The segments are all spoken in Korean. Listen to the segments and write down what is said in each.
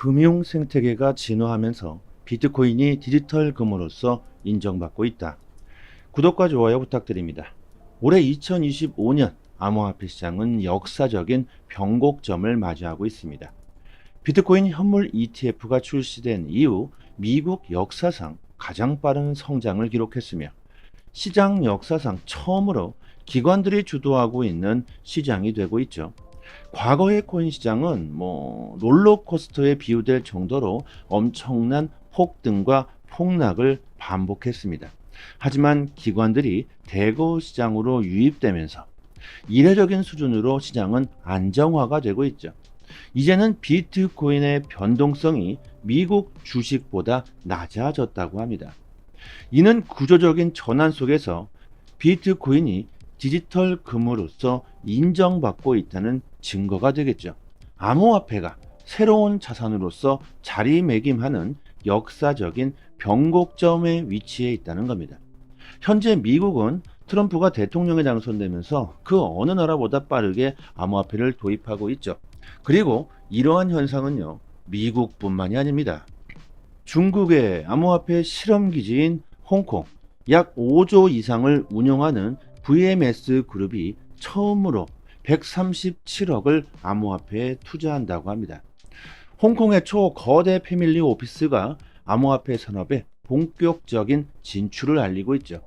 금융 생태계가 진화하면서 비트코인이 디지털 금으로서 인정받고 있다. 구독과 좋아요 부탁드립니다. 올해 2025년 암호화폐 시장은 역사적인 변곡점을 맞이하고 있습니다. 비트코인 현물 ETF가 출시된 이후 미국 역사상 가장 빠른 성장을 기록했으며 시장 역사상 처음으로 기관들이 주도하고 있는 시장이 되고 있죠. 과거의 코인 시장은 롤러코스터에 비유될 정도로 엄청난 폭등과 폭락을 반복했습니다. 하지만 기관들이 대거 시장으로 유입되면서 이례적인 수준으로 시장은 안정화가 되고 있죠. 이제는 비트코인의 변동성이 미국 주식보다 낮아졌다고 합니다. 이는 구조적인 전환 속에서 비트코인이 디지털 금으로서 인정받고 있다는 증거가 되겠죠. 암호화폐가 새로운 자산으로서 자리매김하는 역사적인 변곡점에 위치해 있다는 겁니다. 현재 미국은 트럼프가 대통령에 당선되면서 그 어느 나라보다 빠르게 암호화폐를 도입하고 있죠. 그리고 이러한 현상은요, 미국뿐만이 아닙니다. 중국의 암호화폐 실험기지인 홍콩, 약 5조 이상을 운영하는 VMS 그룹이 처음으로 137억을 암호화폐에 투자한다고 합니다. 홍콩의 초거대 패밀리 오피스가 암호화폐 산업에 본격적인 진출을 알리고 있죠.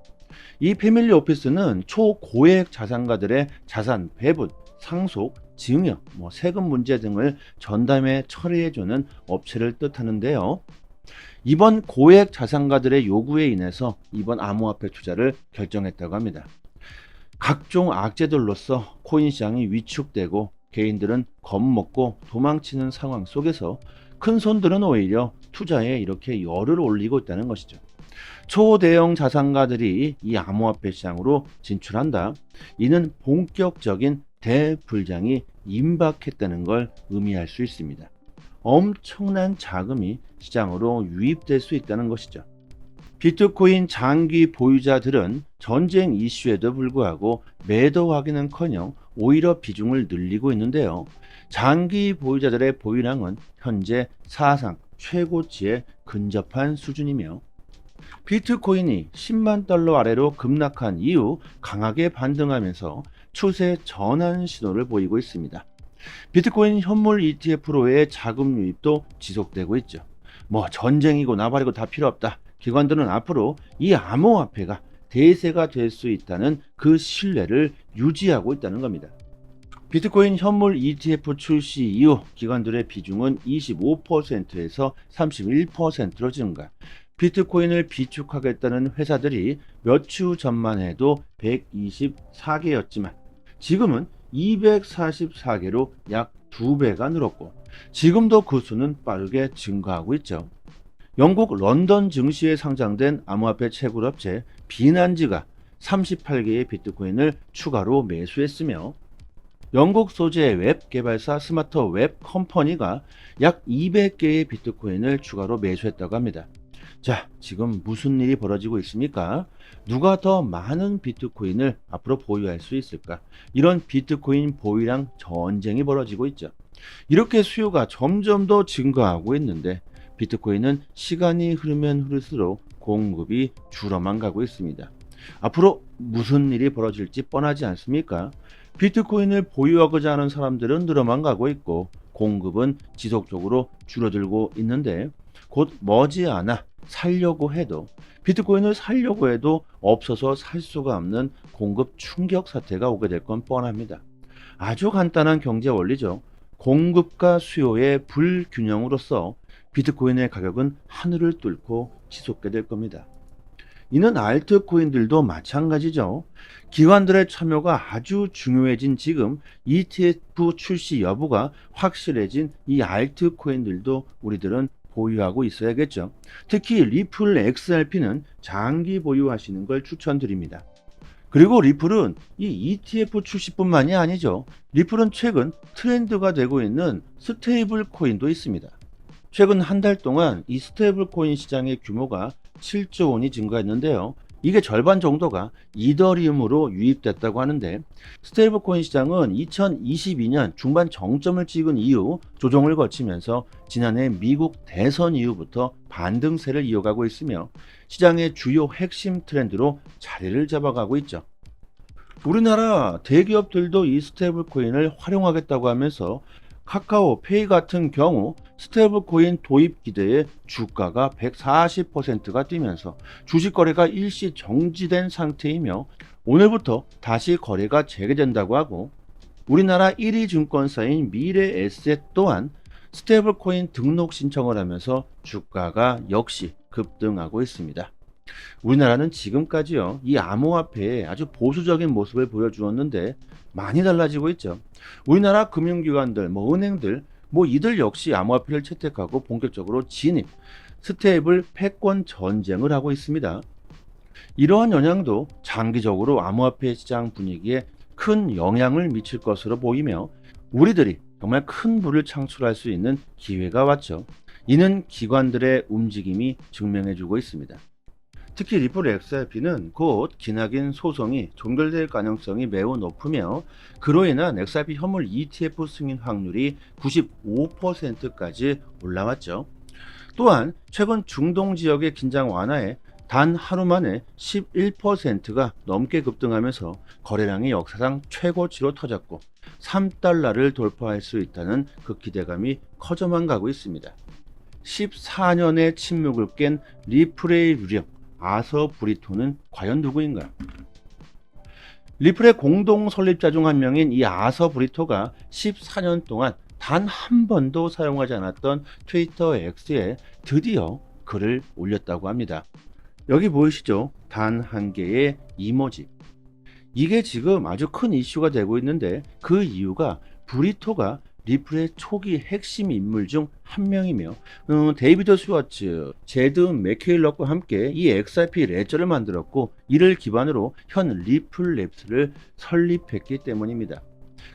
이 패밀리 오피스는 초고액 자산가들의 자산 배분, 상속, 증여, 세금 문제 등을 전담해 처리해주는 업체를 뜻하는데요. 이번 고액 자산가들의 요구에 인해서 이번 암호화폐 투자를 결정했다고 합니다. 각종 악재들로서 코인 시장이 위축되고 개인들은 겁먹고 도망치는 상황 속에서 큰 손들은 오히려 투자에 이렇게 열을 올리고 있다는 것이죠. 초대형 자산가들이 이 암호화폐 시장으로 진출한다. 이는 본격적인 대불장이 임박했다는 걸 의미할 수 있습니다. 엄청난 자금이 시장으로 유입될 수 있다는 것이죠. 비트코인 장기 보유자들은 전쟁 이슈에도 불구하고 매도하기는커녕 오히려 비중을 늘리고 있는데요. 장기 보유자들의 보유량은 현재 사상 최고치에 근접한 수준이며 비트코인이 10만 달러 아래로 급락한 이후 강하게 반등하면서 추세 전환 신호를 보이고 있습니다. 비트코인 현물 ETF로의 자금 유입도 지속되고 있죠. 전쟁이고 나발이고 다 필요 없다. 기관들은 앞으로 이 암호화폐가 대세가 될 수 있다는 그 신뢰를 유지하고 있다는 겁니다. 비트코인 현물 ETF 출시 이후 기관들의 비중은 25%에서 31%로 증가. 비트코인을 비축하겠다는 회사들이 몇 주 전만 해도 124개였지만 지금은 244개로 약 2배가 늘었고 지금도 그 수는 빠르게 증가하고 있죠. 영국 런던 증시에 상장된 암호화폐 채굴업체 비난즈가 38개의 비트코인을 추가로 매수했으며 영국 소재의 웹 개발사 스마트 웹 컴퍼니가 약 200개의 비트코인을 추가로 매수했다고 합니다. 자, 지금 무슨 일이 벌어지고 있습니까? 누가 더 많은 비트코인을 앞으로 보유할 수 있을까? 이런 비트코인 보유량 전쟁이 벌어지고 있죠. 이렇게 수요가 점점 더 증가하고 있는데 비트코인은 시간이 흐르면 흐를수록 공급이 줄어만 가고 있습니다. 앞으로 무슨 일이 벌어질지 뻔하지 않습니까? 비트코인을 보유하고자 하는 사람들은 늘어만 가고 있고 공급은 지속적으로 줄어들고 있는데 곧 머지않아 비트코인을 살려고 해도 없어서 살 수가 없는 공급 충격 사태가 오게 될 건 뻔합니다. 아주 간단한 경제 원리죠. 공급과 수요의 불균형으로서 비트코인의 가격은 하늘을 뚫고 치솟게 될 겁니다. 이는 알트코인들도 마찬가지죠. 기관들의 참여가 아주 중요해진 지금 ETF 출시 여부가 확실해진 이 알트코인들도 우리들은 보유하고 있어야겠죠. 특히 리플 XRP는 장기 보유하시는 걸 추천드립니다. 그리고 리플은 이 ETF 출시뿐만이 아니죠. 리플은 최근 트렌드가 되고 있는 스테이블 코인도 있습니다. 최근 한 달 동안 이 스테이블 코인 시장의 규모가 7조 원이 증가했는데요. 이게 절반 정도가 이더리움으로 유입됐다고 하는데, 스테이블 코인 시장은 2022년 중반 정점을 찍은 이후 조정을 거치면서 지난해 미국 대선 이후부터 반등세를 이어가고 있으며 시장의 주요 핵심 트렌드로 자리를 잡아가고 있죠. 우리나라 대기업들도 이 스테이블 코인을 활용하겠다고 하면서 카카오페이 같은 경우 스테이블 코인 도입 기대에 주가가 140%가 뛰면서 주식 거래가 일시 정지된 상태이며 오늘부터 다시 거래가 재개된다고 하고, 우리나라 1위 증권사인 미래에셋 또한 스테이블 코인 등록 신청을 하면서 주가가 역시 급등하고 있습니다. 우리나라는 지금까지요, 이 암호화폐에 아주 보수적인 모습을 보여주었는데 많이 달라지고 있죠. 우리나라 금융기관들, 은행들, 이들 역시 암호화폐를 채택하고 본격적으로 진입, 스테이블 패권 전쟁을 하고 있습니다. 이러한 영향도 장기적으로 암호화폐 시장 분위기에 큰 영향을 미칠 것으로 보이며 우리들이 정말 큰 부를 창출할 수 있는 기회가 왔죠. 이는 기관들의 움직임이 증명해주고 있습니다. 특히 리플 XRP는 곧 기나긴 소송이 종결될 가능성이 매우 높으며 그로 인한 XRP 현물 ETF 승인 확률이 95%까지 올라왔죠. 또한 최근 중동 지역의 긴장 완화에 단 하루 만에 11%가 넘게 급등하면서 거래량이 역사상 최고치로 터졌고 3달러를 돌파할 수 있다는 그 기대감이 커져만 가고 있습니다. 14년의 침묵을 깬 리플의 유령 아서 브리토는 과연 누구인가요? 리플의 공동 설립자 중 한 명인 이 아서 브리토가 14년 동안 단 한 번도 사용하지 않았던 트위터 X에 드디어 글을 올렸다고 합니다. 여기 보이시죠? 단 한 개의 이모지. 이게 지금 아주 큰 이슈가 되고 있는데 그 이유가 브리토가 리플의 초기 핵심 인물 중 한 명이며 데이비드 스와츠, 제드 맥케일럿과 함께 이 XRP 레저를 만들었고 이를 기반으로 현 리플 랩스를 설립했기 때문입니다.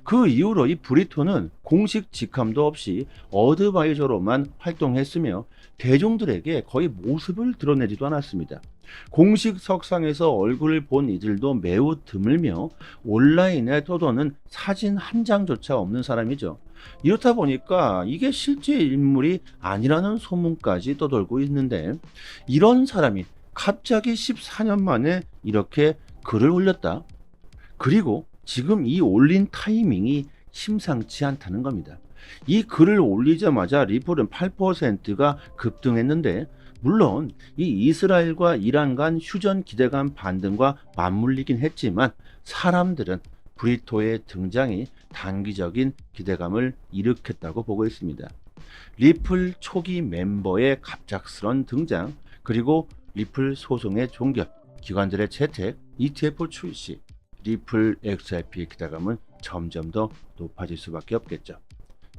그 이후로 이 브리토는 공식 직함도 없이 어드바이저로만 활동했으며 대중들에게 거의 모습을 드러내지도 않았습니다. 공식 석상에서 얼굴을 본 이들도 매우 드물며 온라인에 떠도는 사진 한 장조차 없는 사람이죠. 이렇다 보니까 이게 실제 인물이 아니라는 소문까지 떠돌고 있는데, 이런 사람이 갑자기 14년 만에 이렇게 글을 올렸다. 그리고 지금 이 올린 타이밍이 심상치 않다는 겁니다. 이 글을 올리자마자 리플은 8%가 급등했는데, 물론 이 이스라엘과 이란 간 휴전 기대감 반등과 맞물리긴 했지만 사람들은 브리토의 등장이 단기적인 기대감을 일으켰다고 보고 있습니다. 리플 초기 멤버의 갑작스런 등장, 그리고 리플 소송의 종결, 기관들의 채택, ETF 출시, 리플 XRP의 기대감은 점점 더 높아질 수밖에 없겠죠.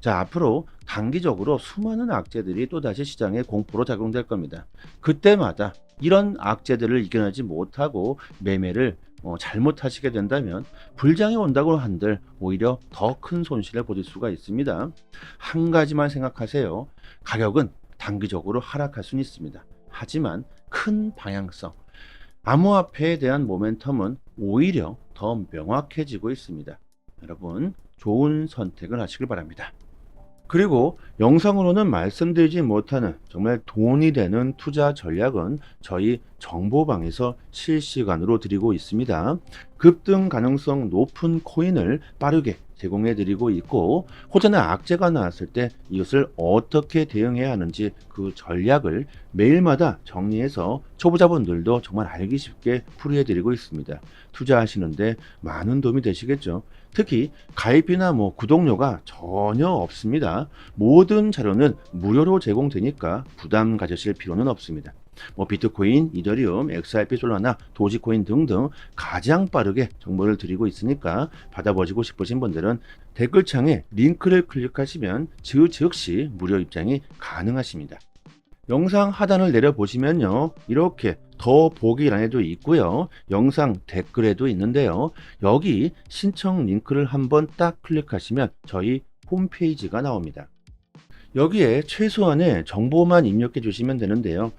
자, 앞으로 단기적으로 수많은 악재들이 또다시 시장에 공포로 작용될 겁니다. 그때마다 이런 악재들을 이겨내지 못하고 매매를 잘못하시게 된다면 불장이 온다고 한들 오히려 더 큰 손실을 보실 수가 있습니다. 한 가지만 생각하세요. 가격은 단기적으로 하락할 수는 있습니다. 하지만 큰 방향성, 암호화폐에 대한 모멘텀은 오히려 더 명확해지고 있습니다. 여러분, 좋은 선택을 하시길 바랍니다. 그리고 영상으로는 말씀드리지 못하는 정말 돈이 되는 투자 전략은 저희 정보방에서 실시간으로 드리고 있습니다. 급등 가능성 높은 코인을 빠르게 제공해 드리고 있고, 혹여나 악재가 나왔을 때 이것을 어떻게 대응해야 하는지 그 전략을 매일마다 정리해서 초보자분들도 정말 알기 쉽게 풀이해 드리고 있습니다. 투자하시는데 많은 도움이 되시겠죠. 특히 가입비나 구독료가 전혀 없습니다. 모든 자료는 무료로 제공되니까 부담 가지실 필요는 없습니다. 비트코인, 이더리움, XRP, 솔라나, 도지코인 등등 가장 빠르게 정보를 드리고 있으니까 받아보시고 싶으신 분들은 댓글창에 링크를 클릭하시면 즉시 무료 입장이 가능하십니다. 영상 하단을 내려보시면요, 이렇게 더 보기란에도 있고요, 영상 댓글에도 있는데요, 여기 신청 링크를 한번 딱 클릭하시면 저희 홈페이지가 나옵니다. 여기에 최소한의 정보만 입력해 주시면 되는데요.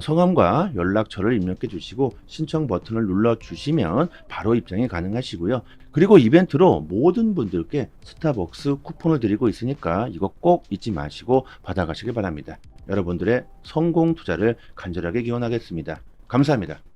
성함과 연락처를 입력해 주시고 신청 버튼을 눌러 주시면 바로 입장이 가능하시고요. 그리고 이벤트로 모든 분들께 스타벅스 쿠폰을 드리고 있으니까 이거 꼭 잊지 마시고 받아가시길 바랍니다. 여러분들의 성공 투자를 간절하게 기원하겠습니다. 감사합니다.